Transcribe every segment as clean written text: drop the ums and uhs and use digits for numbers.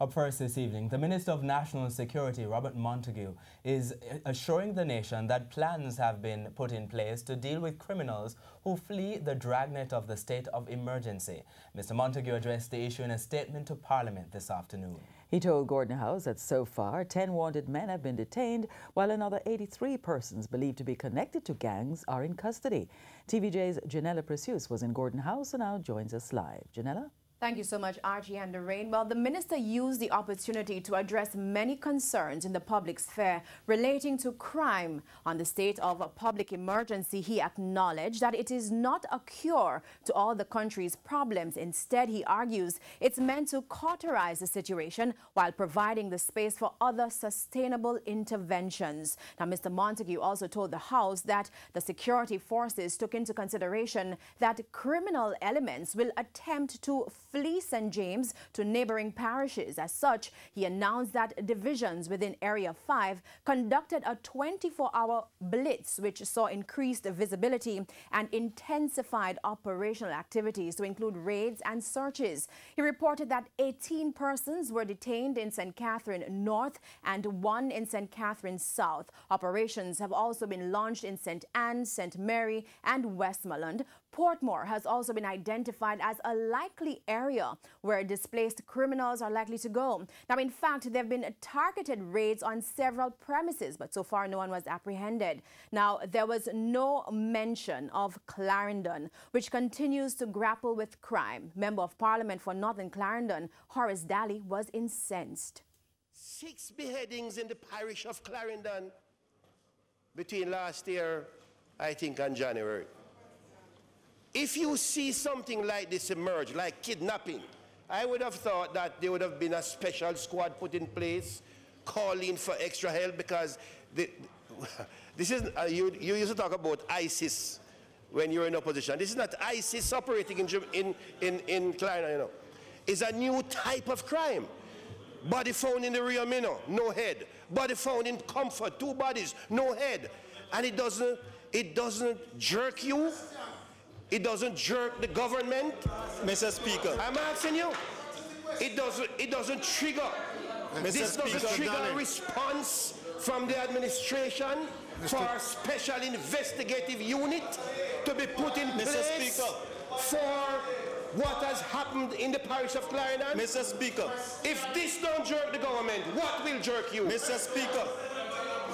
Up first this evening, the Minister of National Security, Robert Montague, is assuring the nation that plans have been put in place to deal with criminals who flee the dragnet of the state of emergency. Mr. Montague addressed the issue in a statement to Parliament this afternoon. He told Gordon House that so far 10 wanted men have been detained, while another 83 persons believed to be connected to gangs are in custody. TVJ's Janella Precious was in Gordon House and now joins us live. Janella? Thank you so much, Archie and Lorraine. Well, the minister used the opportunity to address many concerns in the public sphere relating to crime. On the state of a public emergency, he acknowledged that it is not a cure to all the country's problems. Instead, he argues it's meant to cauterize the situation while providing the space for other sustainable interventions. Now, Mr. Montague also told the House that the security forces took into consideration that criminal elements will attempt to flee St. James to neighboring parishes. As such, he announced that divisions within Area 5 conducted a 24-hour blitz, which saw increased visibility and intensified operational activities to include raids and searches. He reported that 18 persons were detained in St. Catherine North and 1 in St. Catherine South. Operations have also been launched in St. Anne, St. Mary and Westmoreland. Portmore has also been identified as a likely area where displaced criminals are likely to go. Now, in fact, there have been targeted raids on several premises, but so far no one was apprehended. Now, there was no mention of Clarendon, which continues to grapple with crime. Member of Parliament for Northern Clarendon, Horace Daly, was incensed. 6 beheadings in the parish of Clarendon between last year, I think, and January. If you see something like this emerge, like kidnapping, I would have thought that there would have been a special squad put in place calling for extra help, because this is, you used to talk about ISIS when you were in opposition. This is not ISIS operating in Clarendon, you know. It's a new type of crime. Body found in the Rio Minnow, no head. Body found in Comfort, 2 bodies, no head. And it doesn't jerk you. It doesn't jerk the government. Mr. Speaker. I'm asking you. It doesn't trigger. This doesn't trigger a response from the administration for a special investigative unit to be put in place for what has happened in the parish of Clarendon. Mr. Speaker. If this don't jerk the government, what will jerk you? Mr. Speaker.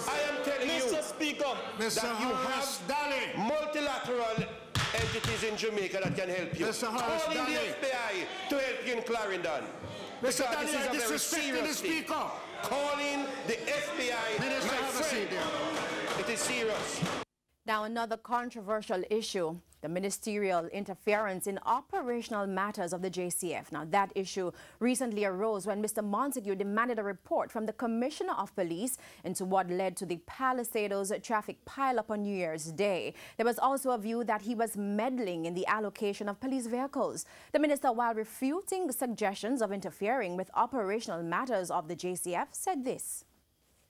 I am telling you, Mr. Speaker, that you have multilateral entities in Jamaica that can help you. Calling the FBI to help you in Clarendon. Mr. This is a very serious thing. Calling the FBI, my friend, it is serious. Now, another controversial issue, the ministerial interference in operational matters of the JCF. Now, that issue recently arose when Mr. Montague demanded a report from the Commissioner of Police into what led to the Palisados traffic pileup on New Year's Day. There was also a view that he was meddling in the allocation of police vehicles. The minister, while refuting suggestions of interfering with operational matters of the JCF, said this.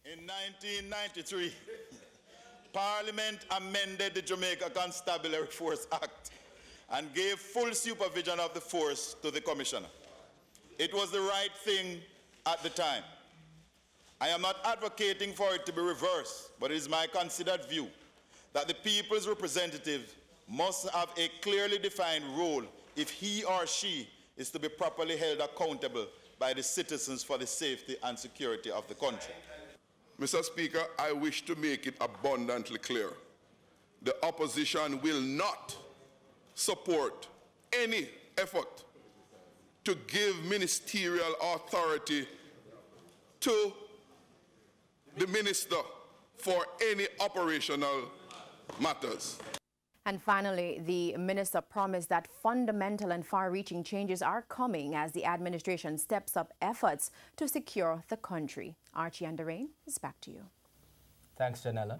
In 1993, Parliament amended the Jamaica Constabulary Force Act and gave full supervision of the force to the Commissioner. It was the right thing at the time. I am not advocating for it to be reversed, but it is my considered view that the people's representative must have a clearly defined role if he or she is to be properly held accountable by the citizens for the safety and security of the country. Mr. Speaker, I wish to make it abundantly clear. The opposition will not support any effort to give ministerial authority to the minister for any operational matters. And finally, the minister promised that fundamental and far-reaching changes are coming as the administration steps up efforts to secure the country. Archie and Lorraine, is back to you. Thanks, Janella.